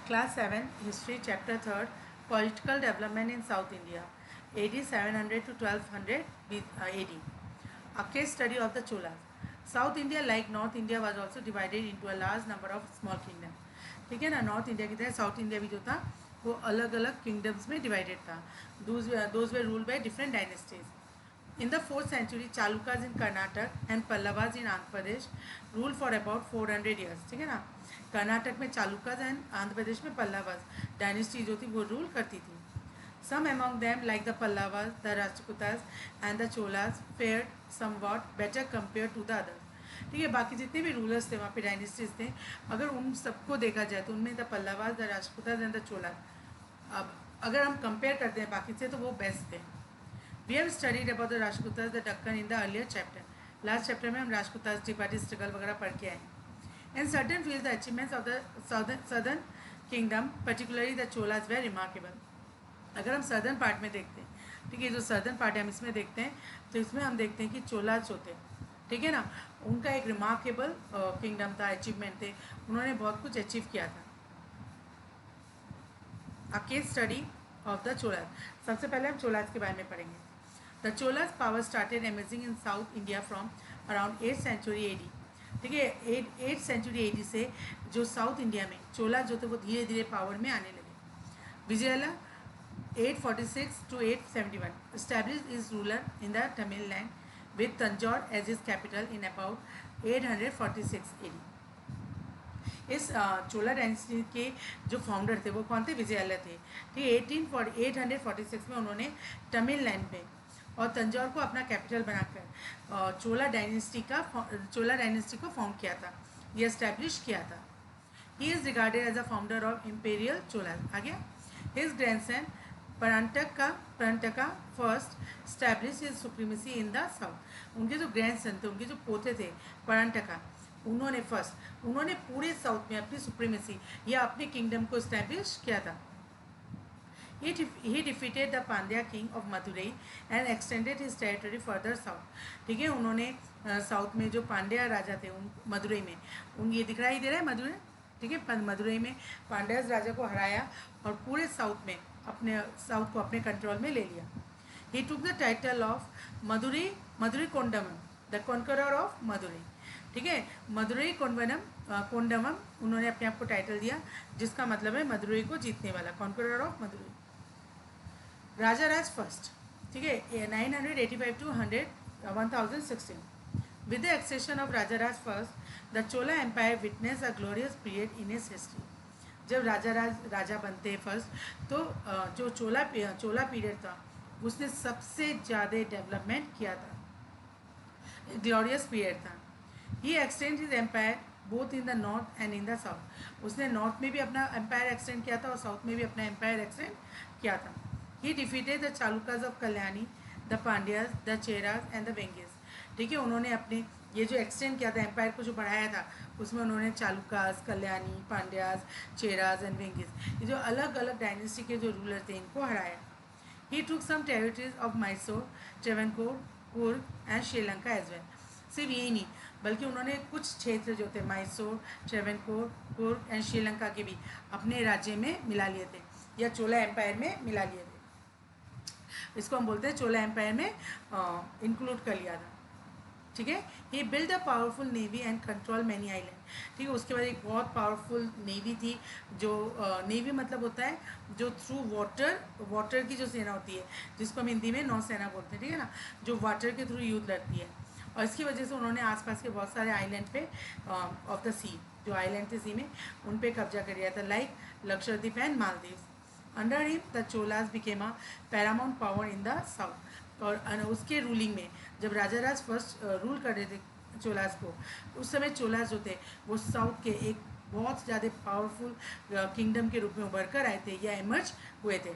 Class 7 History Chapter 3rd Political Development in South India AD 700 to 1200 AD. A case study of the Cholas. South India like North India was also divided into a large number of small kingdoms. ठीक है ना, north India की तरह south India भी जो था वो अलग अलग किंगडम्स में डिवाइडेड था. Those way ruled by different dynasties. In the 4th century, Chalukyas in Karnataka and Pallavas in Andhra Pradesh ruled for about 400 years. ठीक है ना, कर्नाटक में चालुक्यस एंड आंध्र प्रदेश में पल्लवास डायनेस्टी जो थी वो रूल करती थी. Some among them, like the Pallavas, the Rajputas and the Cholas, fared somewhat better compared to the others. ठीक है, बाकी जितने भी रूलर्स थे वहाँ पे डायनेस्टीज थे, अगर उन सबको देखा जाए तो उनमें the Pallavas, the Rajputas and the Cholas, अब अगर हम कंपेयर करते हैं बाकी से तो वो बेस्ट थे. We have studied about the Rajputas the Deccan in the earlier chapter. Last chapter में हम राजपुतास त्रिपाठी स्ट्रगल वगैरह पढ़ के आए. In certain field the achievements of the southern kingdom particularly the Cholas were remarkable. अगर हम सदर्न पार्ट में देखते हैं, ठीक है, जो सदर्न पार्ट है हम इसमें देखते हैं तो इसमें हम देखते हैं कि चोलास होते हैं, ठीक है ना, उनका एक रिमार्केबल किंगडम था, अचीवमेंट थे, उन्होंने बहुत कुछ अचीव किया था. A case study of the Cholas. सबसे पहले हम चोलास के बारे में पढ़ेंगे. The Cholas power started emerging in South India from around 8th century AD. ठीक है, 8th सेंचुरी एडी से जो साउथ इंडिया में चोलास जो थे वो धीरे धीरे पावर में आने लगे. विजयला 846 to 871 established his ruler in the Tamil land with Tanjore as his capital in about 846 AD. इस चोला डायनेस्टी के जो फाउंडर थे वो कौन थे? विजयला थे. ठीक है, 846 में उन्होंने तमिलनाडु में और तंजौर को अपना कैपिटल बनाकर चोला डायनेस्टी को फॉर्म किया था, ये एस्टेब्लिश किया था. He is regarded as a founder of imperial Chola. आ गया. His grandson Parantaka first establish his supremacy in the south. उनके जो ग्रैंडसन थे, उनके जो पोते थे परंटका, उन्होंने पूरे साउथ में अपनी सुप्रीमेसी या अपने किंगडम को स्टैब्लिश किया था. He defeated the Pandya king of Madurai and extended his territory further south. ठीक है, उन्होंने साउथ में जो पांड्या राजा थे उन मदुरई में, ये दिखाई दे रहा है मदुरई, ठीक है, मदुरई में पांड्यास राजा को हराया और पूरे साउथ को अपने कंट्रोल में ले लिया. He took the title of Madurai Kondaman, the conqueror of Madurai. ठीक है, मदुरई कोंडमम उन्होंने अपने आप को टाइटल दिया, जिसका मतलब है मदुरई को जीतने वाला, conqueror of Madurai. Raja Raj first, ठीक है, 985 to 1016. With the accession of Raja Raj first, the Chola Empire witnessed a glorious period in its history. जब राजा बनते हैं फर्स्ट तो जो चोला पीरियड था उसने सबसे ज़्यादा डेवलपमेंट किया था, ग्लोरियस पीरियड था. He extend his empire both in the north and in the south. उसने नॉर्थ में भी अपना एम्पायर एक्सटेंड किया था और साउथ में भी अपना एम्पायर एक्सटेंड किया था. He defeated the Chalukyas of Kalyani, the Pandyas, the Cheras and the Vengis. ठीक है, उन्होंने अपने ये जो एक्सटेंड किया था एम्पायर को, जो बढ़ाया था, उसमें उन्होंने चालुक्यास, कल्याणी, पांड्यास, चेरास एंड वेंगीज, ये जो अलग अलग डायनेस्टी के जो रूलर थे इनको हराया. He took some territories of Mysore, Travancore, Coorg and Sri Lanka as वेल. सिर्फ यही नहीं बल्कि उन्होंने कुछ क्षेत्र जो थे मैसूर, ट्रेवनकोर, कुर्ग एंड श्रीलंका के भी अपने राज्य में मिला लिए थे या चोला एम्पायर में मिला लिए थे. इसको हम बोलते हैं चोला एम्पायर में इंक्लूड कर लिया था. ठीक है, he build a powerful navy and control many island. ठीक है, उसके बाद एक बहुत पावरफुल नेवी थी, जो नेवी मतलब होता है जो थ्रू वाटर की जो सेना होती है, जिसको हम हिंदी में नौसेना बोलते हैं, ठीक है ना, जो वाटर के थ्रू युद्ध लड़ती है. और इसकी वजह से उन्होंने आसपास के बहुत सारे आइलैंड पे ऑफ द सी, जो आइलैंड थे सी में, उन पे कब्जा कर लिया था, like Lakshadweep and Maldives. Under him the Cholas became a Paramount power in the south. और उसके रूलिंग में जब राजा राज फर्स्ट रूल कर रहे थे चोलास को, उस समय चोलास जो थे वो साउथ के एक बहुत ज़्यादा पावरफुल किंगडम के रूप में उभर कर आए थे या इमर्ज हुए थे.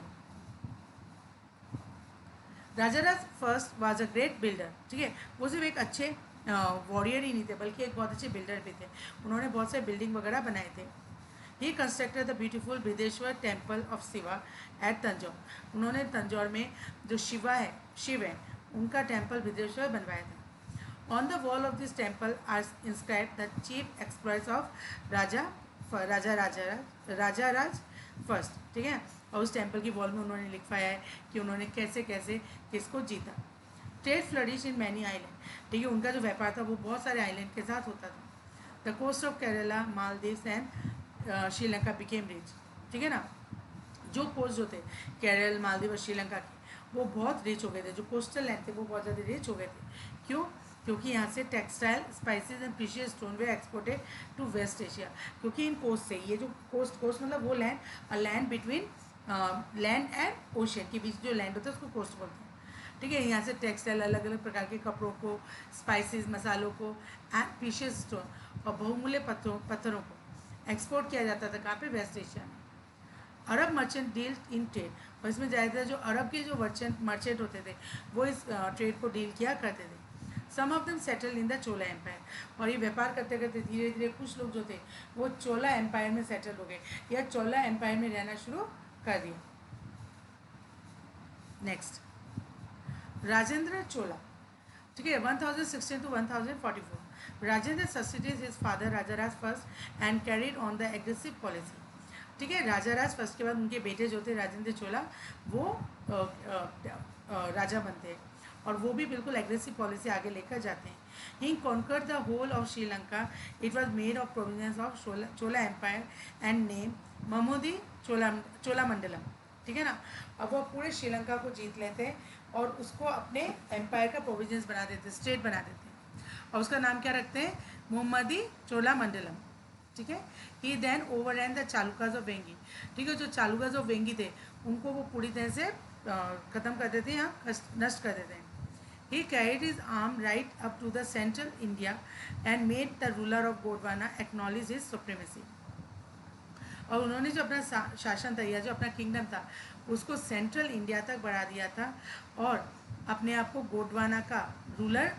राजा राज first was a great builder. ठीक है, वो सिर्फ एक अच्छे वॉरियर ही नहीं थे बल्कि एक बहुत अच्छे बिल्डर भी थे. उन्होंने बहुत से बिल्डिंग वगैरह बनाए थे. He constructed the beautiful Brihadeshwara temple of Shiva at Tanjore. उन्होंने तंजौर में जो शिव है उनका टेम्पल बृहदेश्वर बनवाया था. On the wall of this temple are inscribe the chief exploits of Raja Raja Raj first, ठीक है। और उस टेम्पल की वॉल में उन्होंने लिखवाया है कि उन्होंने कैसे कैसे किसको जीता। Trade flourish in many island, ठीक है, उनका जो व्यापार था वो बहुत सारे आइलैंड के साथ होता था। The coast of Kerala, Maldives and Sri Lanka became rich, ठीक है ना। जो कोस्ट जो थे केरल, मालदीव और श्रीलंका के, वो बहुत रिच हो गए थे। जो कोस्टल लैंड थे वो बहुत ज़्यादा रिच हो गए थे। क्यों? क्योंकि यहाँ से textile, spices and precious stone were exported to West Asia. क्योंकि इन कोस्ट से, ये जो कोस्ट मतलब वो land, land between land and ocean के बीच जो लैंड होता है उसको कोस्ट बोलते हैं, ठीक है। यहाँ से टेक्सटाइल, अलग अलग प्रकार के कपड़ों को, स्पाइसेस, मसालों को एंड प्रीशियस स्टोन और बहुमूल्य पत्थरों को एक्सपोर्ट किया जाता था। कहाँ पे? वेस्ट एशिया में। अरब मर्चेंट डील इन ट्रेड, और इसमें ज़्यादातर जो अरब के जो मर्चेंट होते थे वो इस ट्रेड को डील किया करते थे। Some of them settle in the Chola empire, और ये व्यापार करते करते धीरे धीरे कुछ लोग जो थे वो चोला एम्पायर में सेटल हो गए या चोला एम्पायर में रहना शुरू कर दिया। नेक्स्ट, राजेंद्र चोला, ठीक है, 1016 to 1044. Rajendra succeeded his father Rajaraja first and carried on the aggressive policy, ठीक है। राजाराज फर्स्ट के बाद उनके बेटे जो थे राजेंद्र चोला, वो राजा बनते हैं और वो भी बिल्कुल एग्रेसिव पॉलिसी आगे लेकर जाते हैं। He conquered the whole of Sri Lanka, it was made of province of Chola empire and name Mummudi Cholamandalam, ठीक है ना। अब वो पूरे श्रीलंका को जीत लेते हैं और उसको अपने एम्पायर का प्रोविजंस बना देते हैं, स्टेट बना देते हैं, और उसका नाम क्या रखते हैं? मोहम्मदी चोलामंडलम, ठीक है। ही देन ओवररैन द चालुकाज ऑफ वेंगी, ठीक है। जो चालुकाज ऑफ वेंगी थे उनको वो पूरी तरह से ख़त्म कर देते हैं या नष्ट कर देते हैं। He carried his arm right up to the central India and made the ruler of Gondwana acknowledge his supremacy, और उन्होंने जो अपना शासन था या जो अपना किंगडम था उसको सेंट्रल इंडिया तक बढ़ा दिया था और अपने आप को गोंडवाना का रूलर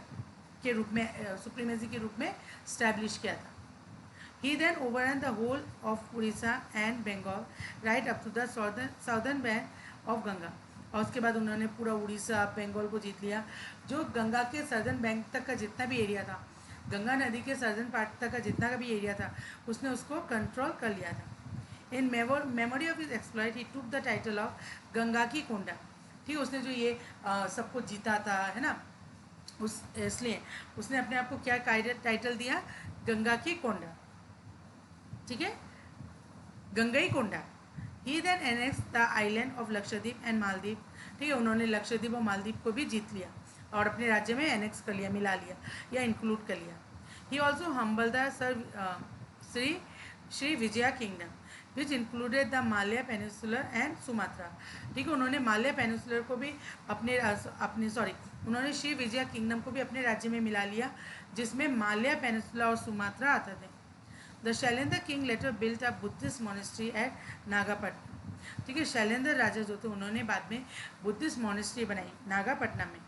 के रूप में, सुप्रीमेसी के रूप में स्टैब्लिश किया था। He then overran the whole of Orissa and Bengal right up to the southern bank of Ganga, और उसके बाद उन्होंने पूरा उड़ीसा, बंगाल को जीत लिया। जो गंगा के सर्दर्न बैंक तक का जितना भी एरिया था, गंगा नदी के सर्दर्न पार्ट तक का जितना का भी एरिया था, उसने उसको कंट्रोल कर लिया था। In memory of his exploit he took the title of Ganga की कोंडा, ठीक है। उसने जो ये सबको जीता था, है ना, उस इसलिए उसने अपने आप को क्या टाइटल दिया? गंगा की कोंडा, ठीक है, Gangai Konda. He then annex the island of Lakshadweep and Maldives, ठीक है। उन्होंने लक्षद्वीप और मालदीव को भी जीत लिया और अपने राज्य में एनेक्स कर लिया, मिला लिया या इंक्लूड कर लिया। He also humble the Shri Vijaya kingdom which included the Mallya peninsular and Sumatra, ठीक है। उन्होंने माल्या पेनिसुलर को भी उन्होंने श्री विजया किंगडम को भी अपने राज्य में मिला लिया, जिसमें माल्या पेनिसुला और सुमात्रा आते थे। The Shailendra king later built a Buddhist monastery at Nagapattinam, ठीक है। शैलेंद्र राजा जो थे उन्होंने बाद में बुद्धिस्ट मोनेस्ट्री बनाई नागापट्टनम में।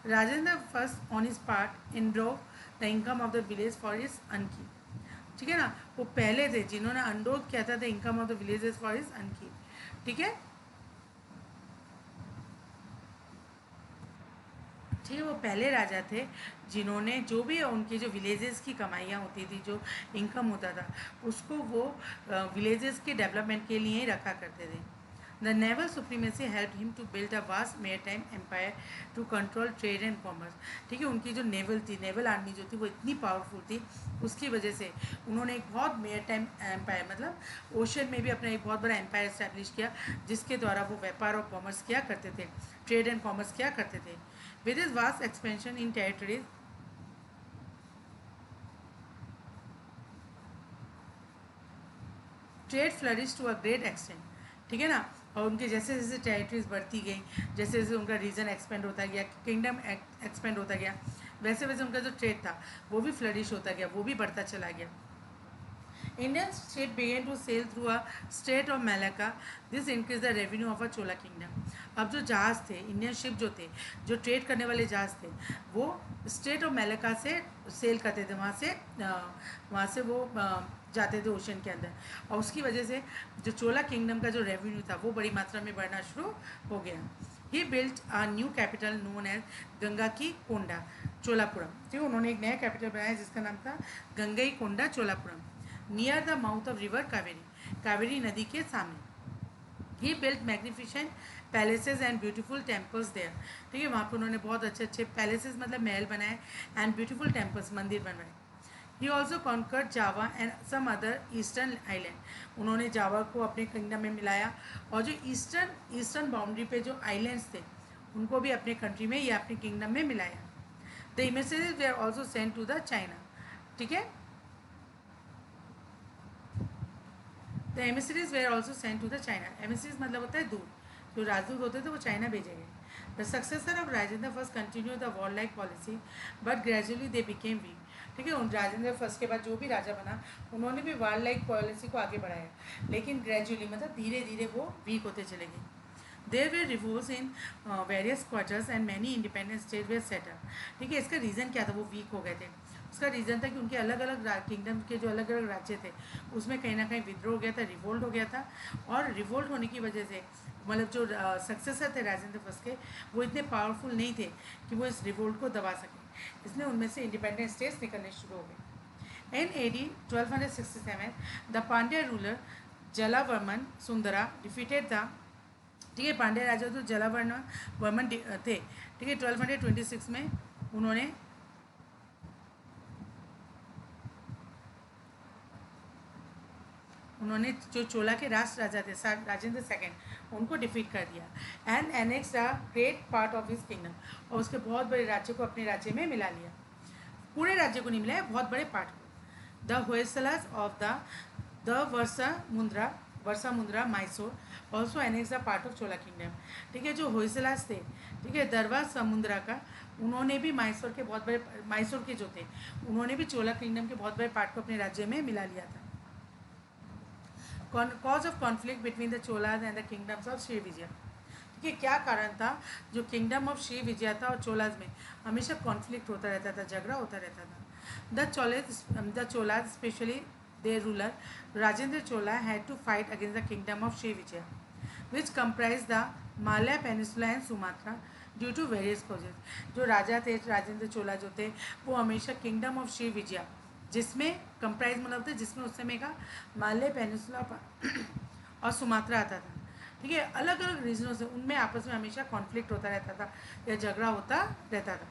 Rajendra first on his part endowed the income of the village for his अनकी, ठीक है ना। वो पहले थे जिन्होंने अनुरोध किया था the income of the villages for his अनकी, ठीक है, ठीक है। वो पहले राजा थे जिन्होंने जो भी उनके जो विलेजेस की कमाइयाँ होती थी, जो इनकम होता था, उसको वो विलेजेस के डेवलपमेंट के लिए ही रखा करते थे। The naval supremacy help him to build a vast maritime empire to control trade and commerce, ठीक है। उनकी जो नेवल आर्मी जो थी वो इतनी पावरफुल थी, उसकी वजह से उन्होंने एक बहुत मेरीटाइम एम्पायर, मतलब ओशन में भी अपना एक बहुत बड़ा एम्पायर इस्टेब्लिश किया, जिसके द्वारा वो व्यापार और कॉमर्स किया करते थे, ट्रेड एंड कॉमर्स किया करते थे। With his vast expansion in territories, trade flourished to a great extent, ठीक है ना। और उनके जैसे जैसे टेरिटरीज बढ़ती गई, जैसे जैसे उनका रीजन एक्सपेंड होता गया, किंगडम एक्सपेंड होता गया, वैसे वैसे उनका जो ट्रेड था वो भी फ्लरिश होता गया, वो भी बढ़ता चला गया। Indian state began to sail through a strait of Malacca. This increased the revenue of a Chola kingdom. अब जो जहाज़ थे, इंडियन शिप जो थे, जो ट्रेड करने वाले जहाज़ थे, वो स्ट्रेट ऑफ मेलका से सेल करते थे, वहाँ से वो जाते थे ओशन के अंदर, और उसकी वजह से जो चोला किंगडम का जो रेवेन्यू था वो बड़ी मात्रा में बढ़ना शुरू हो गया। He built a new capital known as Gangaikonda Cholapuram, ठीक है। उन्होंने एक नया कैपिटल बनाया जिसका नाम था Gangai Konda Cholapuram. Near the mouth of river Kaveri, Kaveri नदी के सामने। He built magnificent palaces and beautiful temples there, ठीक है, वहाँ पर उन्होंने बहुत अच्छे अच्छे पैलेसेस मतलब महल बनाए एंड ब्यूटीफुल टेम्पल्स मंदिर बनवाए। He also conquered Java and some other eastern island, उन्होंने जावा को अपने किंगडम में मिलाया और जो ईस्टर्न बाउंड्री पे जो आइलैंड्स थे उनको भी अपने कंट्री में या अपने किंगडम में मिलाया। The images they are also send to the China, ठीक है, the emissaries were also send to the China, emissaries मतलब होता है दूर, जो राजदूत होते थे वो चाइना भेजे गए। The successor of Rajendra first continue the war like policy but gradually they became week, ठीक है, उन राजेंद्र फर्स्ट के बाद जो भी राजा बना उन्होंने भी वॉर लाइक पॉलिसी को आगे बढ़ाया, लेकिन ग्रेजुअली मतलब धीरे धीरे वो वीक होते चले गए। There were revolts in various quarters and many independent state were set up, ठीक है, इसका रीज़न क्या था वो वीक हो गए थे, उसका रीज़न था कि उनके अलग अलग किंगडम के जो अलग अलग राज्य थे उसमें कहीं ना कहीं विद्रोह हो गया था, रिवोल्ट हो गया था, और रिवोल्ट होने की वजह से मतलब जो सक्सेसर थे राजेंद्र फर्स्ट के वो इतने पावरफुल नहीं थे कि वो इस रिवोल्ट को दबा सकें, इसलिए उनमें से इंडिपेंडेंट स्टेट्स निकलने शुरू हो गए। In AD 1267 the Pandya ruler Jalavarman Sundara defeated the, ठीक है, पांड्या राजा तो जलावर्मन थे, ठीक है, 1226 में उन्होंने जो चोला के राष्ट्र राजा थे राजेंद्र सेकंड उनको डिफीट कर दिया and annex the great part of his kingdom, और उसके बहुत बड़े राज्य को अपने राज्य में मिला लिया, पूरे राज्य को नहीं मिलाया, बहुत बड़े पार्ट को। The होयसलास of the versa Mundra Mysore also annex the part of Chola kingdom, ठीक है, जो होयसलास थे, ठीक है, दरवा समुद्रा का, उन्होंने भी मैसूर के जो थे उन्होंने भी चोला किंगडम के बहुत बड़े पार्ट को अपने राज्य में मिला लिया था। Cause of conflict between the Cholas and the kingdoms of Sri Vijay, ठीक है, क्या कारण था जो किंगडम ऑफ श्री विजय था और चोलाज में हमेशा कॉन्फ्लिक्ट होता रहता था, झगड़ा होता रहता था। The Cholas specially their ruler Rajendra Chola had to fight against the kingdom of Sri Vijay which comprise the Malaya peninsula and Sumatra due to various causes, जो राजा थे राजेंद्र चोला जो थे वो हमेशा किंगडम ऑफ श्री विजय जिसमें कंप्राइज मतलब होता है जिसमें उस समय का मालय पेनिसुला और सुमात्रा आता था, ठीक है, अलग अलग रीजनों से उनमें आपस में हमेशा कॉन्फ्लिक्ट होता रहता था या झगड़ा होता रहता था।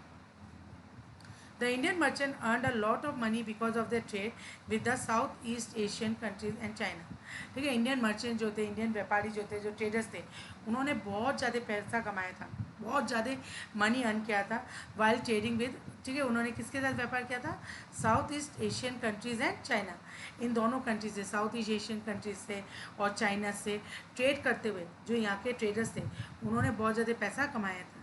The Indian merchant earned a lot of money because of the trade with the south east Asian countries and China, ठीक है, इंडियन मर्चेंट जो थे, इंडियन व्यापारी जो थे, जो ट्रेडर्स थे, उन्होंने बहुत ज़्यादा पैसा कमाया था, बहुत ज़्यादा मनी अर्न किया था वाइल ट्रेडिंग विद, ठीक है, उन्होंने किसके साथ व्यापार किया था, south east Asian countries and China, इन दोनों कंट्रीज से, साउथ ईस्ट एशियन कंट्रीज से और चाइना से ट्रेड करते हुए जो यहाँ के ट्रेडर्स थे उन्होंने बहुत ज़्यादा पैसा कमाया था।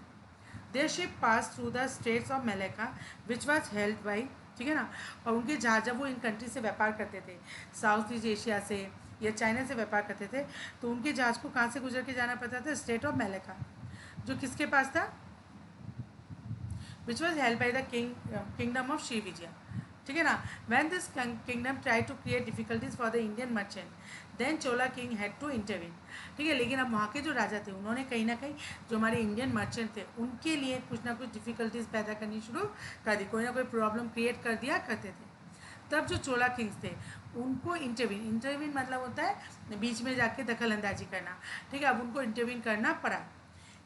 Their ship pass through the straits of Malacca which was held by, ठीक है ना, और उनके जहाँ जब वो इन कंट्री से व्यापार करते थे, साउथ ईस्ट एशिया से या चाइना से व्यापार करते थे, तो उनके जहाज को कहाँ से गुजर के जाना पड़ता था, स्टेट ऑफ मलाक्का, जो किसके पास था, which was held by the kingdom of Sri Vijay, ठीक है ना। When this kingdom try to create difficulties for the Indian merchant then Chola king had to intervene, ठीक है, लेकिन अब वहाँ के जो राजा थे उन्होंने कहीं ना कहीं जो हमारे इंडियन मर्चेंट थे उनके लिए कुछ ना कुछ डिफिकल्टीज पैदा करनी शुरू कर दी, कोई ना कोई प्रॉब्लम क्रिएट कर दिया करते थे। तब जो चोला किंग्स थे उनको इंटरवीन मतलब होता है बीच में जाके दखल अंदाजी करना, ठीक है, अब उनको इंटरवीन करना पड़ा।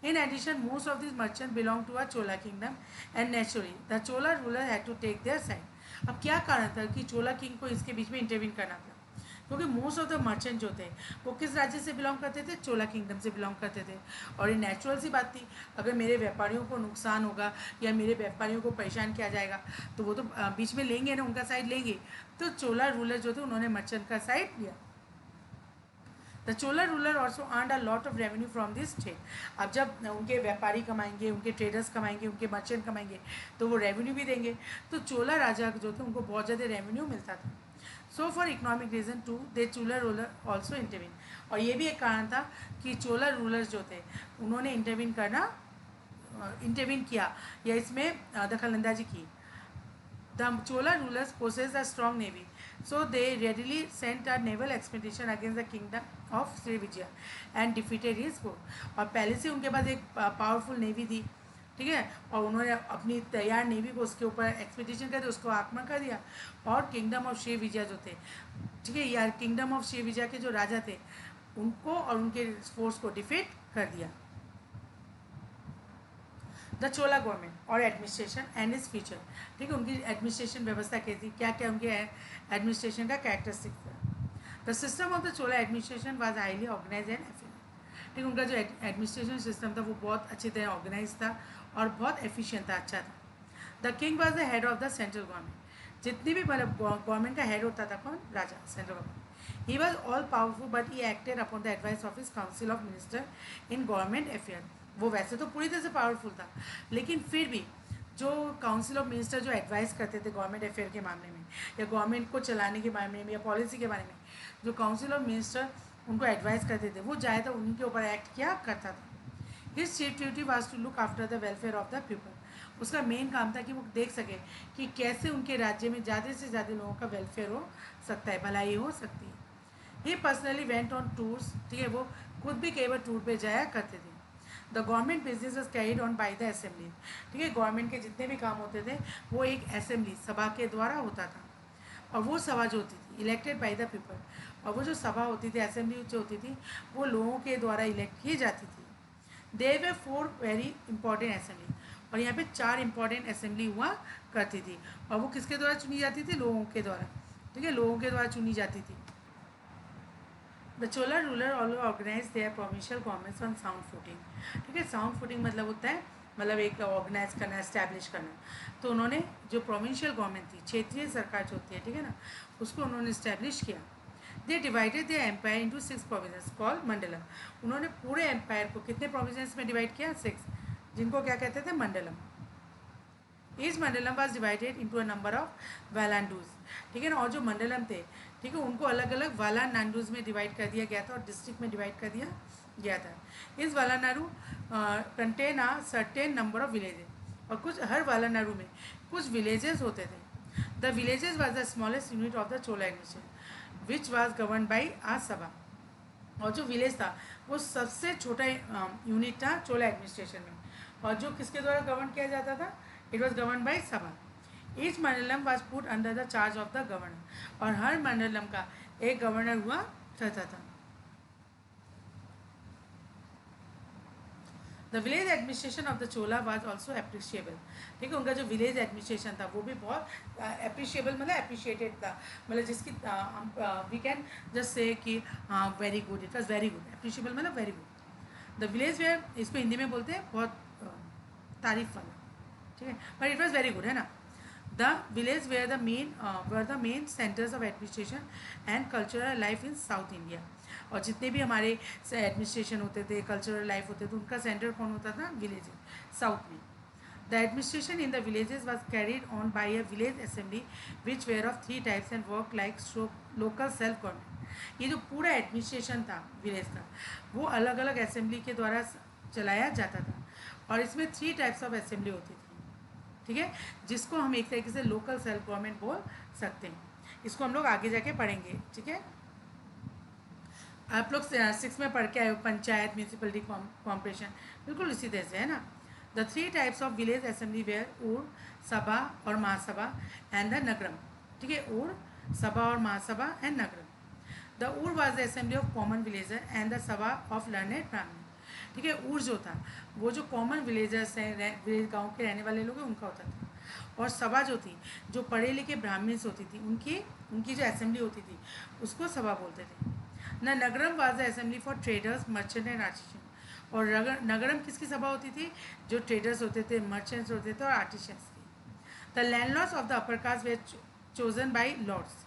In addition, most of these merchants belong to a Chola kingdom and naturally the Chola ruler had to take their side. अब क्या कारण था कि चोला किंग को इसके बीच में इंटरवीन करना था, क्योंकि मोस्ट ऑफ द मर्चेंट जो थे वो किस राज्य से बिलोंग करते थे, चोला किंगडम से बिलोंग करते थे, और ये नेचुरल सी बात थी, अगर मेरे व्यापारियों को नुकसान होगा या मेरे व्यापारियों को परेशान किया जाएगा तो वो तो बीच में लेंगे ना, उनका साइड लेंगे, तो चोला रूलर जो थे उन्होंने मर्चेंट का साइड लिया। The Chola ruler also earn a lot of revenue from this trade, अब जब उनके व्यापारी कमाएंगे, उनके ट्रेडर्स कमाएंगे, उनके मर्चेंट कमाएंगे तो वो रेवेन्यू भी देंगे, तो चोला राजा जो थे उनको बहुत ज़्यादा रेवेन्यू मिलता था। So for economic reason to they Chola ruler also intervene, और ये भी एक कारण था कि चोला रूलर्स जो थे उन्होंने इंटरवीन किया या इसमें दखलंदाजी की। The Chola rulers possessed a strong navy, so they readily sent a naval expedition against the kingdom of Srivijaya and defeated his foe. और पहले से उनके पास एक पावरफुल नेवी थी, ठीक है, और उन्होंने अपनी तैयार नेवी को उसके ऊपर एक्सपीडिशन कर दिया, उसको आक्रमण कर दिया और किंगडम ऑफ श्री विजय जो थे, ठीक है, यार किंगडम ऑफ श्री विजय के जो राजा थे उनको और उनके फोर्स को डिफीट कर दिया। द चोला गवर्नमेंट और एडमिनिस्ट्रेशन एंड इज फीचर, ठीक है, उनकी एडमिनिस्ट्रेशन व्यवस्था कैसी, क्या क्या उनके एडमिनिस्ट्रेशन का कैरेक्टरिस्टिक था। The system of the Chola administration was highly organise and efficient, ठीक, उनका जो एडमिनिस्ट्रेशन सिस्टम था वो बहुत अच्छी तरह ऑर्गेनाइज था और बहुत एफिशिएंट था, अच्छा था। The king was the head of the central government, जितनी भी मतलब गवर्नमेंट का हेड होता था कौन, राजा, central government. He was all powerful but he acted upon the advice of his council of minister in government affair. वो वैसे तो पूरी तरह से पावरफुल था, लेकिन फिर भी जो काउंसिल ऑफ मिनिस्टर जो एडवाइस करते थे गवर्नमेंट अफेयर के मामले में या गवर्नमेंट को चलाने के मामले में या पॉलिसी के बारे में, जो काउंसिल ऑफ मिनिस्टर उनको एडवाइस करते थे वो ज़्यादा उन्हीं के ऊपर एक्ट किया करता था। His chief duty was to look after the welfare of the people, उसका मेन काम था कि वो देख सके कि कैसे उनके राज्य में ज़्यादा से ज़्यादा लोगों का वेलफेयर हो सकता है, भलाई हो सकती है। ही पर्सनली वेंट ऑन टूर्स, ठीक है, वो खुद भी कई बार टूर पे जाया करते थे। The government business was carried on by the assembly, ठीक है, गवर्नमेंट के जितने भी काम होते थे वो एक असेंबली सभा के द्वारा होता था, और वो सभा जो होती थी इलेक्टेड बाई द पीपल, और वो जो सभा होती थी असेंबली जो होती थी वो लोगों के द्वारा इलेक्ट की जाती थी। Their way 4 very important assembly, और यहाँ पे 4 इंपॉर्टेंट असेंबली हुआ करती थी, और वो किसके द्वारा चुनी जाती थी, लोगों के द्वारा, ठीक है, लोगों के द्वारा चुनी जाती थी। The Chola ruler all organise their provincial governments on sound footing, ठीक है, साउंड फुटिंग मतलब होता है मतलब एक ऑर्गेनाइज करना, एस्टैब्लिश करना। तो उन्होंने जो प्रोविंशियल गवर्नमेंट थी, क्षेत्रीय सरकार जो होती है, ठीक है ना, उसको उन्होंने इस्टेब्लिश किया। They divided their empire into 6 provinces called mandalam, उन्होंने पूरे एम्पायर को कितने प्रोविंसेस में डिवाइड किया, 6, जिनको क्या कहते थे, mandalam. Each mandalam was divided into a number of valanadus, ठीक है ना, और जो मंडलम थे, ठीक है, उनको अलग अलग वालानाडूज में डिवाइड कर दिया गया था और डिस्ट्रिक्ट में डिवाइड कर दिया गया था। इस valanadu contain a certain number of villages, और कुछ हर वालानाडू में कुछ विलेजेस होते थे। The villages was the smallest unit of the Chola administration which was govern by a sabha, और जो विलेज था वो सबसे छोटा यूनिट था चोला एडमिनिस्ट्रेशन में, और जो किसके द्वारा गवर्न किया जाता था, it was govern by sabha. Each mandalam was put under the charge of the governor, और हर मंडलम का एक गवर्नर हुआ करता था। The village administration of the Chola was also appreciable, ठीक है, उनका जो विलेज एडमिनिस्ट्रेशन था वो भी बहुत अप्रिशिएबल मतलब अप्रिशिएटेड था, मतलब जिसकी वी कैन जस्ट से कि हाँ very good, it was very good, appreciable मतलब very good. The village where, इसको हिंदी में बोलते हैं बहुत तारीफ वाला, ठीक है, but it was very good, है ना। The village were the main centres of administration and cultural life in South India, और जितने भी हमारे एडमिनिस्ट्रेशन होते थे, कल्चरल लाइफ होते थे, उनका सेंटर कौन होता था, विलेज, साउथ में। The administration in the villages was carried on by a village assembly which were of 3 types and work like local self government. ये जो पूरा एडमिनिस्ट्रेशन था विलेज का वो अलग अलग असेंबली के द्वारा चलाया जाता था, और इसमें 3 टाइप्स ऑफ असेंबली होती थी, ठीक है, जिसको हम एक तरीके से लोकल सेल्फ गवर्नमेंट बोल सकते हैं। इसको हम लोग आगे जाके पढ़ेंगे, ठीक है। आप लोग 6 में पढ़ के आए हो पंचायत, म्यूनसिपलिटी कॉर्पोरेशन, बिल्कुल इसी तरह से, है ना। The 3 types of village assembly were Ur, sabha और महासभा एंड द नगरम, ठीक है, ऊर, सभा और महासभा एंड नगरम। द ऊर was the assembly of common villager and the सभा ऑफ लर्नेड ब्राह्मण, ठीक है, ऊर जो था वो जो कॉमन विलेजर्स हैं, विलेज गाँव के रहने वाले लोग हैं उनका होता था, और सभा जो थी जो पढ़े लिखे ब्राह्मण्स होती थी उनकी उनकी जो असेंबली होती थी उसको सभा बोलते थे। न nagaram was the assembly for traders, merchant and artisan, और नगरम किसकी सभा होती थी, जो ट्रेडर्स होते थे, मर्चेंट्स होते थे और आर्टिशियंस की। The landlords of the upper caste were chosen by lords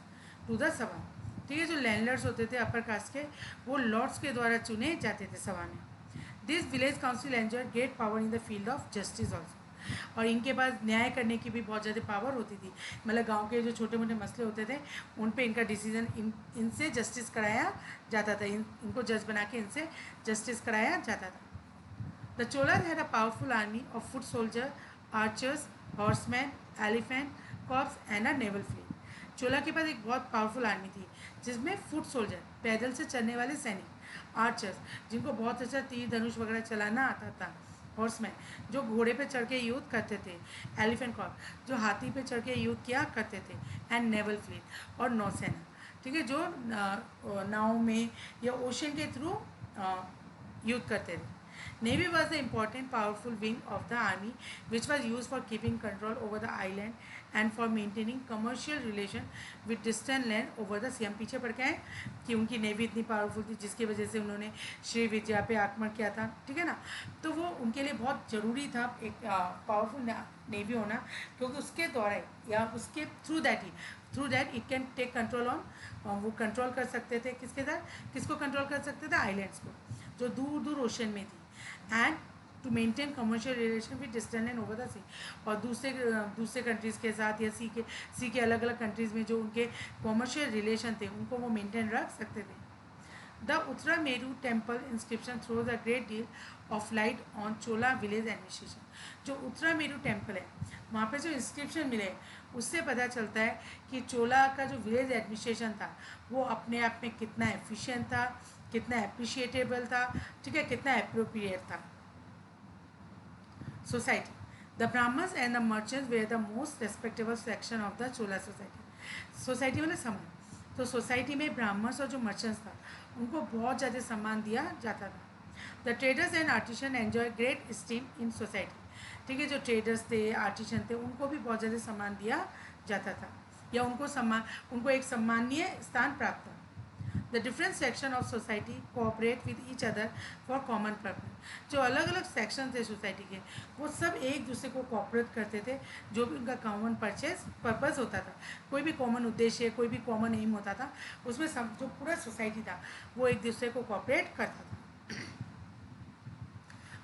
to the sabha, ठीक है, जो लैंडलॉर्ड्स होते थे अपर कास्ट के वो लॉर्ड्स के द्वारा चुने जाते थे सभा में। This village council enjoyed great power in the field of justice also, और इनके पास न्याय करने की भी बहुत ज़्यादा पावर होती थी, मतलब गांव के जो छोटे मोटे मसले होते थे उन पे इनका डिसीजन इनसे जस्टिस कराया जाता था, इनको जज बना के इनसे जस्टिस कराया जाता था। The Cholar had a powerful army of foot soldier, archers, horseman, elephant corps and a naval fleet. Chola के पास एक बहुत पावरफुल आर्मी थी जिसमें फुट सोल्जर, पैदल से चलने वाले सैनिक, आर्चर्स जिनको बहुत अच्छा तीर धनुष वगैरह चलाना आता था, हॉर्समैन जो घोड़े पे चढ़ के युद्ध करते थे, एलिफेंट कॉर्प जो हाथी पे चढ़ के युद्ध किया करते थे, एंड नेवल फ्लीट और नौसेना, ठीक है, जो नाव में या ओशन के थ्रू युद्ध करते थे. Navy was the important powerful wing of the army which was used for keeping control over the island and for maintaining commercial relation with distant land over the sea. हम पीछे पढ़ के आए कि उनकी नेवी इतनी पावरफुल थी जिसकी वजह से उन्होंने श्री विजया पे आक्रमण किया था, ठीक है ना. तो वो उनके लिए बहुत ज़रूरी था एक पावरफुल नेवी होना, क्योंकि उसके द्वारा या उसके through that it can take control on, वो कंट्रोल कर सकते थे किसके साथ, किसको कंट्रोल कर सकते थे, आइलैंड्स को जो दूर दूर ओशन में थी, and to maintain commercial relation with distant and over the sea, और दूसरे कंट्रीज़ के साथ या सी के अलग अलग कंट्रीज़ में जो उनके कमर्शियल रिलेशन थे उनको वो मेंटेन रख सकते थे. The Uttara Meru temple inscription throws a great deal of light on Chola village administration. जो उत्तरा मेरू टेम्पल है वहाँ पे जो इंस्क्रिप्शन मिले उससे पता चलता है कि चोला का जो विलेज एडमिनिस्ट्रेशन था वो अपने आप में कितना एफिशिएंट था, कितना अप्रिशिएटेबल था, ठीक है, कितना अप्रोप्रिएट था. Society. The Brahmins and the merchants were the most respectable section of the Chola society. Society मतलब समाज. तो सोसाइटी में ब्राह्मण्स और जो मर्चेंट्स था उनको बहुत ज़्यादा सम्मान दिया जाता था. The traders and artisan enjoy great steam in society. ठीक है, जो ट्रेडर्स थे, आर्टिशन थे, उनको भी बहुत ज़्यादा सम्मान दिया जाता था या उनको एक सम्मानीय स्थान प्राप्त था. The different section of society cooperate with each other for common purpose. जो अलग अलग सेक्शन थे सोसाइटी के वो सब एक दूसरे को कोऑपरेट करते थे, जो भी उनका कॉमन पर्पज़ होता था, कोई भी कॉमन उद्देश्य, कोई भी कॉमन एम होता था, उसमें सब जो पूरा सोसाइटी था वो एक दूसरे को कोऑपरेट करता था.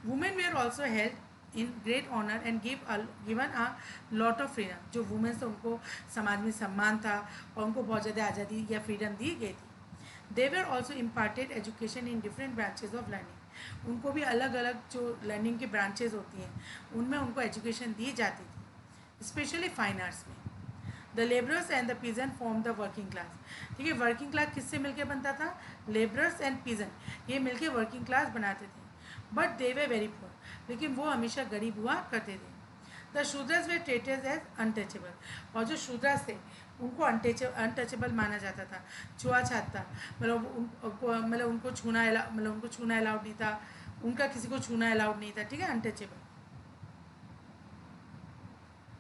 Women were also held in great honour and given a lot of freedom. जो वुमेन से उनको समाज में सम्मान था और उनको बहुत ज़्यादा आज़ादी या फ्रीडम दी गई थी. They were also imparted education in different branches of learning. उनको भी अलग अलग जो लर्निंग की ब्रांचेज होती हैं उनमें उनको एजुकेशन दी जाती थी, स्पेशली फाइन आर्ट्स में. The labourers and the peasant form the working class. ठीक है, वर्किंग क्लास किससे मिलकर बनता था, लेबरर्स एंड पीजन, ये मिलकर वर्किंग क्लास बनाते थे. But they were very poor, लेकिन वो हमेशा गरीब हुआ करते थे. The Shudras were treated as untouchable. और जो शूद्रस थे उनको अनटचेबल माना जाता था, छुआछात था, मतलब उनको छूना अलाउड नहीं था, उनका किसी को छूना अलाउड नहीं था. ठीक है, untouchable.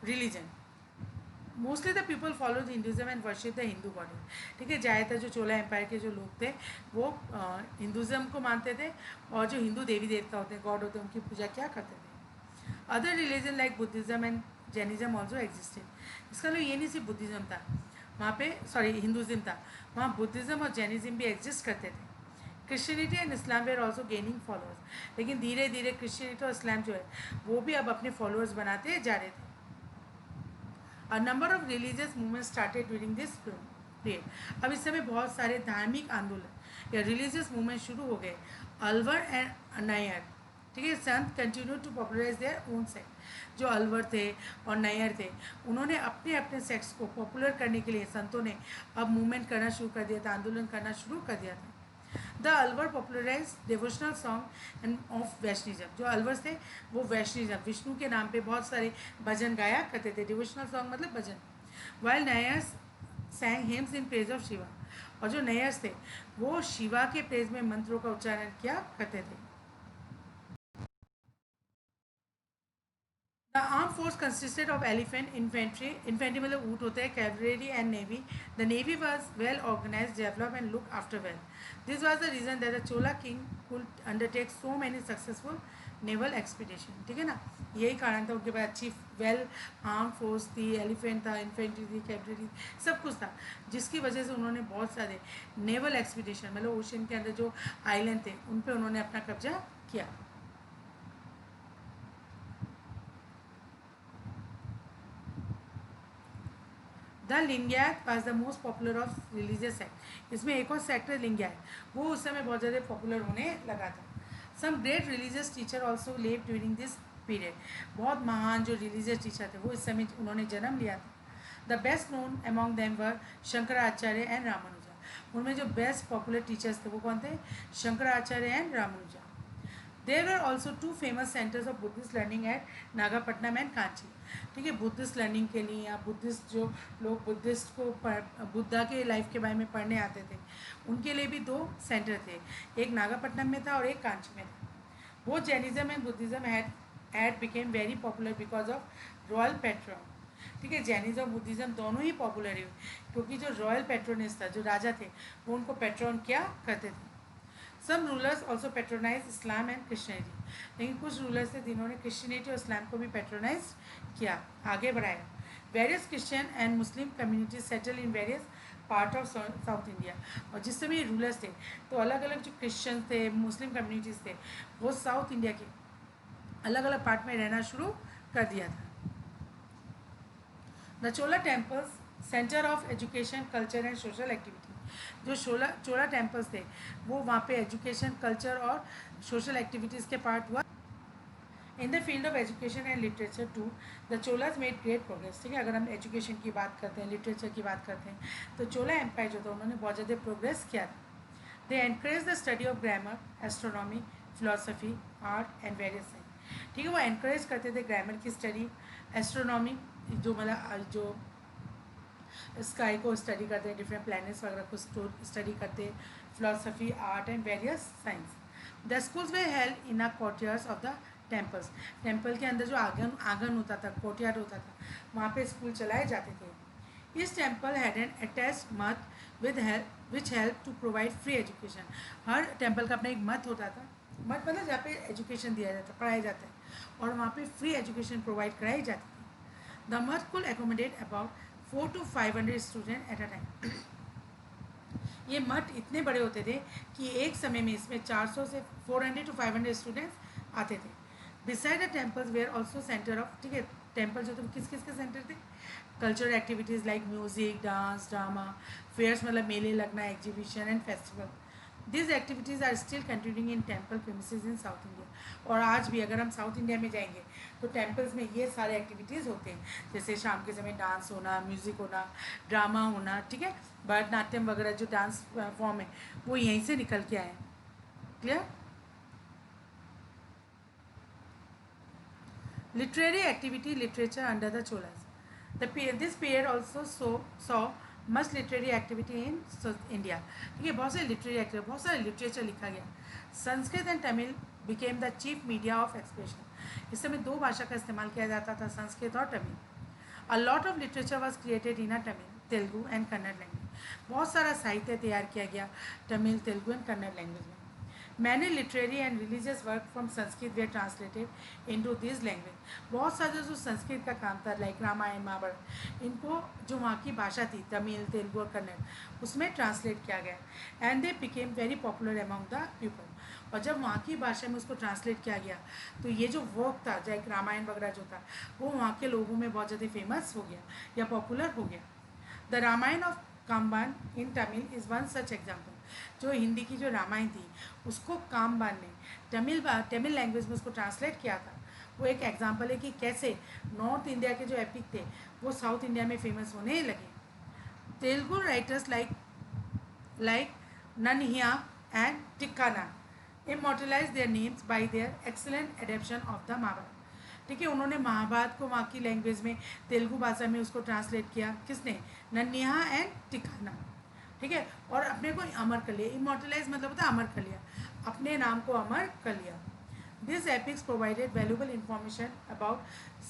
Religion. Mostly the people follow the Hinduism and worship the Hindu goddess. ठीक है, ज़्यादातर जो चोला एम्पायर के जो लोग थे वो हिंदुज़म को मानते थे और जो हिंदू देवी देवता होते हैं, गॉड होते हैं, उनकी पूजा क्या करते थे. Other religion like Buddhism and Jainism also existed. इसका मतलब ये नहीं सिर्फ बुद्धिज़्म था वहाँ पे, हिंदुज़्म था, वहाँ बुद्धिज़्म और जैनिज़्म भी एग्जिस्ट करते थे. Christianity and Islam were also gaining followers. लेकिन धीरे धीरे क्रिश्चियनिटी और इस्लाम जो है वो भी अब अपने फॉलोअर्स बनाते जा रहे थे. A number of religious movements started during this period. अब इस समय बहुत सारे धार्मिक आंदोलन या रिलीजियस मूवमेंट शुरू हो गए. अलवर एंड नायर. ठीक है, sant continue to popularise their own sect. जो अलवर थे और नायर थे उन्होंने अपने अपने सेक्ट्स को पॉपुलर करने के लिए संतों ने अब मूवमेंट करना शुरू कर दिया था, आंदोलन करना शुरू कर दिया था. The Alvar popularise devotional song and of Vaishnavism. जो अलवर्स थे वो वैष्णिज्म, विष्णु के नाम पे बहुत सारे भजन गाया करते थे. डिवोशनल सॉन्ग मतलब भजन. While Nayars sang hymns in praise of Shiva. और जो नयर्स थे वो शिवा के प्रेज में मंत्रों का उच्चारण किया करते थे. The arm force consisted of elephant infantry मतलब ऊँट होते हैं, cavalry and navy. The navy was well organise, develop and look after well. This was the reason that the Chola king could undertake so many successful naval expedition. ठीक है ना, यही कारण था उनके पास अच्छी वेल आर्म फोर्स थी, एलिफेंट था, इन्फेंट्री थी, कैवलरी, सब कुछ था, जिसकी वजह से उन्होंने बहुत सारे नेवल एक्सपीडिशन मतलब ओशन के अंदर जो आइलैंड थे उन पर उन्होंने अपना कब्जा किया. The Lingayat was the most popular of religious sect. इसमें एक और सेक्ट है लिंगायत, वो उस समय बहुत ज़्यादा पॉपुलर होने लगा था. Some great religious teacher also live during this period. बहुत महान जो रिलीजियस टीचर थे वो इस समय उन्होंने जन्म लिया था. The best known among them were Shankaracharya and Ramanuja. उनमें जो बेस्ट पॉपुलर टीचर्स थे वो कौन थे, Shankaracharya and Ramanuja. There are also two famous centres of Buddhist learning at Nagapattinam and Kanchi. ठीक है, बुद्धिस्ट लर्निंग के लिए या बुद्धिस्ट जो लोग बुद्धिस्ट को बुद्धा के लाइफ के बारे में पढ़ने आते थे उनके लिए भी दो सेंटर थे, एक नागापट्टनम में था और एक कांची में था। वो Jainism and Buddhism had become very popular because of royal patron. ठीक है, जैनिज्म और बुद्धिज्म दोनों ही पॉपुलर हुए क्योंकि जो रॉयल पैट्रोनिस्ट था, जो राजा थे, वो उनको पैट्रन क्या करते थे। Some rulers also patronise Islam and Christianity. लेकिन कुछ रूलर्स थे जिन्होंने क्रिश्चियनिटी और इस्लाम को भी पेट्रोनाइज किया, आगे बढ़ाया। Various Christian and Muslim communities settle in various part of south India. और जिस समय ये रूलर्स थे तो अलग अलग जो क्रिश्चियन थे, मुस्लिम कम्युनिटीज़ थे, वो साउथ इंडिया के अलग अलग पार्ट में रहना शुरू कर दिया था। The Chola temples centre of education, culture and social activity. जो चोला टेम्पल्स थे वो वहाँ पे एजुकेशन, कल्चर और सोशल एक्टिविटीज़ के पार्ट हुआ। In the field of education and literature to the Cholas made great progress. ठीक है, अगर हम एजुकेशन की बात करते हैं, लिटरेचर की बात करते हैं, तो चोला एम्पायर जो था उन्होंने बहुत ज़्यादा प्रोग्रेस किया था। They encourage the study of grammar, astronomy, philosophy, art and various science. ठीक है, वो एनकरेज करते थे ग्रामर की स्टडी, एस्ट्रोनॉमी जो मतलब जो स्काई को स्टडी करते हैं, डिफरेंट प्लैनेट्स वगैरह को स्टडी करते हैं, philosophy, art and various science. The schools way held in a courtyards of the temples. Temple के अंदर जो आंगन होता था, कोर्टयार्ड होता था, वहाँ पे स्कूल चलाए जाते थे। इस temple had an attached math with help which help to provide free education. हर टेम्पल का अपना एक मठ होता था, मठ मतलब जहाँ पे एजुकेशन दिया जाता है, पढ़ाया जाता है, और वहाँ पे फ्री एजुकेशन प्रोवाइड कराई जाती थी। द मठ कुल accommodate about 400 to 500 student at a time. ये मठ इतने बड़े होते थे कि एक समय में इसमें 400 से 400 to 500 स्टूडेंट्स आते थे। Beside the temples were also centre of, ठीक है, टेम्पल जो थे किस किस के सेंटर थे, cultural activities like music, dance, drama, fairs मतलब मेले लगना, exhibition and festival. This activities are still continuing in temple premises in South India. और आज भी अगर हम साउथ इंडिया में जाएंगे तो टेम्पल्स में ये सारे एक्टिविटीज़ होते हैं, जैसे शाम के समय डांस होना, म्यूज़िक होना, ड्रामा होना। ठीक है, भरतनाट्यम वगैरह जो डांस फॉर्म है वो यहीं से निकल के आए। Clear? Literary activity, literature under the Cholas. This period also saw must literary activity in India. ठीक है, बहुत सारे लिटरेरी एक्टिविटी, बहुत सारे लिटरेचर लिखा गया। Sanskrit and Tamil became the chief media of expression. इस समय दो भाषा का इस्तेमाल किया जाता था, संस्कृत और Tamil. A lot of literature was created in a Tamil, Telugu and Kannada language. बहुत सारा साहित्य तैयार किया गया तमिल, तेलुगु एंड कन्नड़ लैंग्वेज में। Many literary and religious work from Sanskrit were translated into this language. बहुत सारे जो संस्कृत का काम था, लाइक रामायण, महाभारत, इनको जो वहाँ की भाषा थी तमिल, तेलुगु और कन्नड़, उसमें ट्रांसलेट किया गया। And they became very popular among the people. और जब वहाँ की भाषा में उसको ट्रांसलेट किया गया तो ये जो वर्क था, लाइक रामायण वगैरह जो था, वो वहाँ के लोगों में बहुत ज़्यादा फेमस हो गया या पॉपुलर हो गया। The Ramayana of Kamban in Tamil is one such example. जो हिंदी की जो रामायण थी उसको काम्बान ने तमिल लैंग्वेज में उसको ट्रांसलेट किया था। वो एक एग्जाम्पल है कि कैसे नॉर्थ इंडिया के जो एपिक थे वो साउथ इंडिया में फेमस होने लगे। Telugu writers like Nannaya and Tikkana immortalize their names by their excellent adaptation of the Mahabharata. ठीक है, उन्होंने महाभारत को वहाँ की लैंग्वेज में, तेलुगु भाषा में उसको ट्रांसलेट किया, किसने, नन्या एंड टिकाना। ठीक है, और अपने को अमर कर लिया। इमोर्टलाइज मतलब होता है अमर कर लिया, अपने नाम को अमर कर लिया। This epics provided valuable information about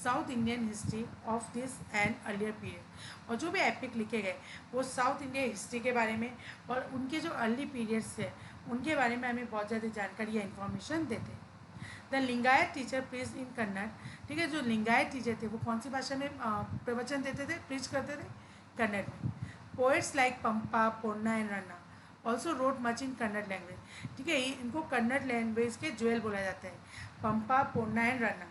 South Indian history of this and earlier period. और जो भी एपिक लिखे गए वो साउथ इंडिया हिस्ट्री के बारे में और उनके जो अर्ली पीरियड्स है उनके बारे में हमें बहुत ज़्यादा जानकारी या इन्फॉर्मेशन देते। द लिंगायत टीचर प्रीच इन कन्नड़। ठीक है, जो लिंगायत टीचर थे वो कौन सी भाषा में प्रवचन देते थे, प्रीच करते थे, कन्नड़ में। Poets like Pampa, Ponna and Ranna also wrote much in Kannada language. ठीक है, इनको कन्नड़ लैंग्वेज के ज्वेल बोला जाता है, Pampa, Ponna and Ranna.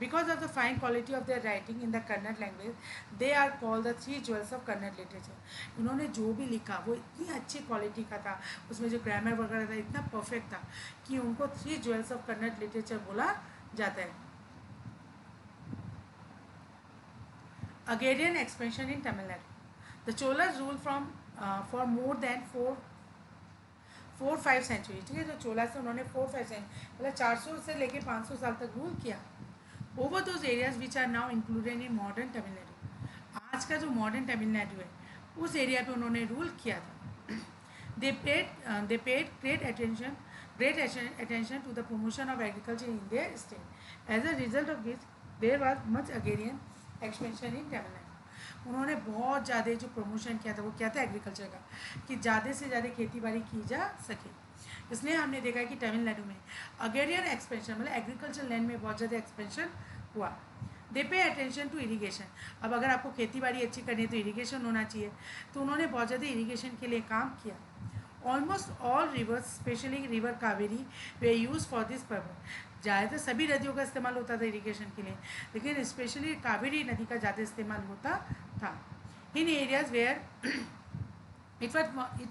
Because of the fine quality of their writing in the Kannada language they are called the three jewels of Kannada literature. इन्होंने जो भी लिखा वो इतनी अच्छी क्वालिटी का था, उसमें जो ग्रामर वगैरह था इतना परफेक्ट था कि उनको three jewels of Kannada literature बोला जाता है। Agrarian expansion in Tamil Nadu. The Cholas ruled for more than 4-5 century, ठीक है, जो चोला से उन्होंने 4-5 सेंचुरी मतलब 400 से लेके 500 साल तक रूल किया। Over those areas which are now included in modern Tamil Nadu, आज का जो मॉडर्न तमिलनाडु है उस एरिया पे उन्होंने रूल किया था। दे paid great attention to the promotion of agriculture in their state. As a result of which, there was much agrarian expansion in Tamil Nadu. उन्होंने बहुत ज़्यादा जो प्रमोशन किया था वो क्या था एग्रीकल्चर का, कि ज़्यादा से ज़्यादा खेती बाड़ी की जा सके। इसलिए हमने देखा कि तमिलनाडु में अग्रेरियन एक्सपेंशन मतलब एग्रीकल्चर लैंड में बहुत ज़्यादा एक्सपेंशन हुआ। दे पे अटेंशन टू इरीगेशन, अब अगर आपको खेती बाड़ी अच्छी करनी है तो इरीगेशन होना चाहिए, तो उन्होंने बहुत ज़्यादा इरीगेशन के लिए काम किया। Almost all reverse specially river Kaveri way use for this purpose, ज़्यादातर सभी नदियों का इस्तेमाल होता था इरीगेशन के लिए, लेकिन स्पेशली कावेरी नदी का ज़्यादा इस्तेमाल होता था। In areas where it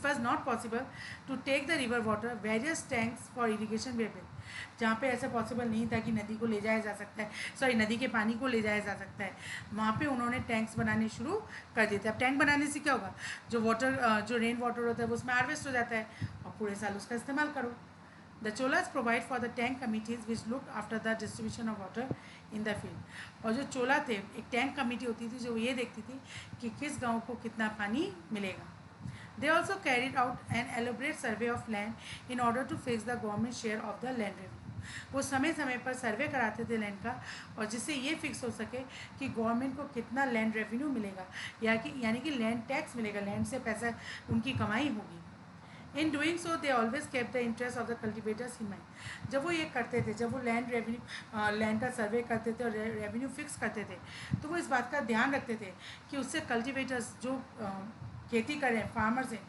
was not possible to take the river water, various tanks for irrigation were built. जहाँ पे ऐसा पॉसिबल नहीं था कि नदी को ले जाया जा सकता है, सॉरी नदी के पानी को ले जाया जा सकता है, वहाँ पे उन्होंने टैंक्स बनाने शुरू कर दिए थे। अब टैंक बनाने से क्या होगा, जो रेन वाटर होता है वो उसमें हार्वेस्ट हो जाता है और पूरे साल उसका इस्तेमाल करो। The Cholas provide for the tank committees which look after the distribution of water in the field. और जो चोला थे एक टैंक कमेटी होती थी जो ये देखती थी कि किस गाँव को कितना पानी मिलेगा। They also carried out an elaborate survey of land in order to fix the government share of the land revenue. वो समय समय पर सर्वे कराते थे लैंड का, और जिससे ये फिक्स हो सके कि गवर्नमेंट को कितना लैंड रेवेन्यू मिलेगा, यानी कि लैंड टैक्स मिलेगा, लैंड से पैसा उनकी कमाई होगी। In doing so they always kept the interest of the cultivators in mind. जब वो ये करते थे, जब वो लैंड का सर्वे करते थे और रेवेन्यू फिक्स करते थे, तो वो इस बात का ध्यान रखते थे कि उससे कल्टिवेटर्स जो खेती कर रहे हैं, फार्मर्स हैं,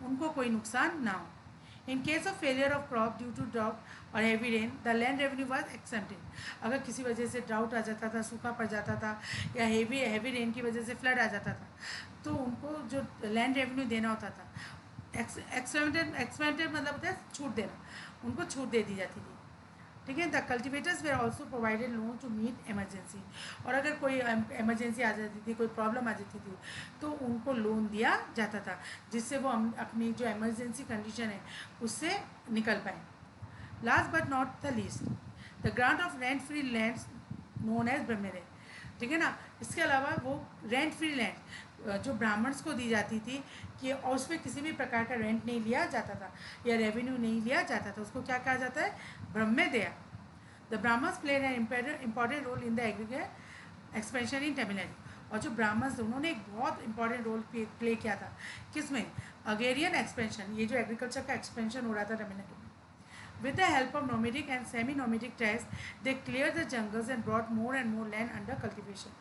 उनको कोई नुकसान ना हो। In case of failure of crop due to drought और heavy rain, the land revenue was accepted. अगर किसी वजह से ड्राउट आ जाता था, सूखा पड़ जाता था, या हैवी रेन की वजह से फ्लड आ जाता था, तो उनको जो लैंड रेवेन्यू देना होता था, एक्सपेंडेड मतलब होता है छूट देना, उनको छूट दे दी जाती थी, ठीक है। The cultivators were also provided loan to meet emergency, और अगर कोई एमरजेंसी आ जाती थी, कोई प्रॉब्लम आ जाती थी, तो उनको लोन दिया जाता था जिससे वो अपनी जो एमरजेंसी कंडीशन है उससे निकल पाए। Last but not the least, the grant of rent free lands known as brahmadeya, ठीक है ना। इसके अलावा वो रेंट फ्री लैंड जो ब्राह्मण्स को दी जाती थी कि और उसमें किसी भी प्रकार का रेंट नहीं लिया जाता था या रेवेन्यू नहीं लिया जाता था, उसको क्या कहा जाता है, brahmadeya. The Brahmans played an important role in the agriculture expansion in Tamil Nadu. और जो ब्राह्मण्स उन्होंने एक बहुत इंपॉर्टेंट रोल प्ले किया था किसमें, अग्रेरियन एक्सपेंशन, ये जो एग्रीकल्चर का एक्सपेंशन हो रहा था तमिलनाडु में। With the help of nomadic and semi-nomadic tribes, they cleared the jungles and brought more and more land under cultivation.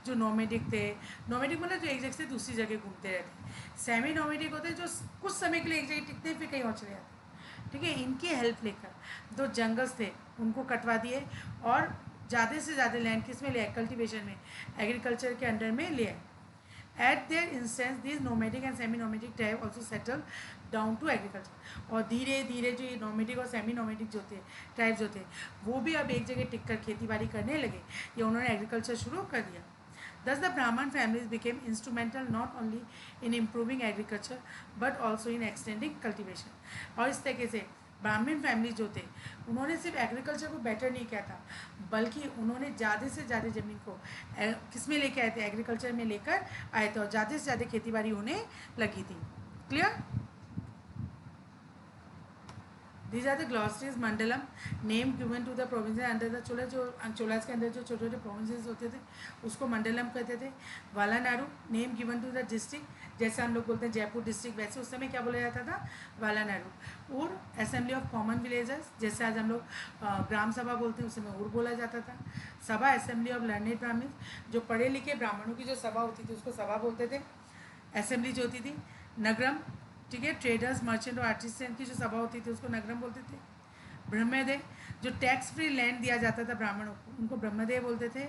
जो नोमेडिक थे, नोमेडिक मतलब जो एक जगह से दूसरी जगह घूमते रहते, सेमी नोमेडिक होते जो कुछ समय के लिए एक जगह टिकते फिर कहीं और चले जाते, ठीक है। इनकी हेल्प लेकर जो जंगल्स थे उनको कटवा दिए और ज़्यादा से ज़्यादा लैंड किस में ले आए, कल्टिवेशन में, एग्रीकल्चर के अंडर में ले आए। At their instance, these nomadic and semi-nomadic tribe also settled down to agriculture. और धीरे धीरे जो ये नोमेडिक और सेमी नोमेडिक जो थे ट्राइब्स जो थे वो भी अब एक जगह टिक कर खेती बाड़ी करने लगे, या उन्होंने एग्रीकल्चर शुरू कर दिया। Thus the Brahman families became instrumental not only in improving agriculture but also in extending cultivation. और इस तरीके से ब्राह्मण फैमिली जो थे उन्होंने सिर्फ एग्रीकल्चर को बेटर नहीं किया था, बल्कि उन्होंने ज़्यादा से ज़्यादा ज़मीन को किस में लेके आए थे, एग्रीकल्चर में लेकर आए थे, और ज़्यादा से ज़्यादा खेती बाड़ी होने लगी थी। Clear? These are the glossaries mandalam, name given to the provinces under the Chola. जो चोलास के अंदर जो छोटे छोटे प्रोविंसेस होते थे उसको मंडलम कहते थे। Valanadu, name given to the district, जैसे हम लोग बोलते हैं जयपुर डिस्ट्रिक्ट, वैसे उस समय क्या बोला जाता था, वालानारू। और असेंबली ऑफ कॉमन विलेजर्स, जैसे आज हम लोग ग्राम सभा बोलते हैं उस समय उर बोला जाता था। सभा, असेंबली ऑफ लर्नेड ब्राह्मण, जो पढ़े लिखे ब्राह्मणों की जो सभा होती थी उसको सभा बोलते थे, असेंबली जो होती थी। नगरम, ठीक है, ट्रेडर्स, मर्चेंट और आर्टिसन की जो सभा होती थी उसको नगरम बोलते थे। ब्रह्मदेव, जो टैक्स फ्री लैंड दिया जाता था ब्राह्मणों को, उनको ब्रह्मदेव बोलते थे।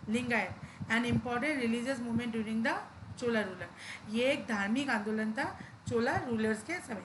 Lingayat, an important religious movement during the Chola ruler, ये एक धार्मिक आंदोलन था चोला रूलर्स के समय।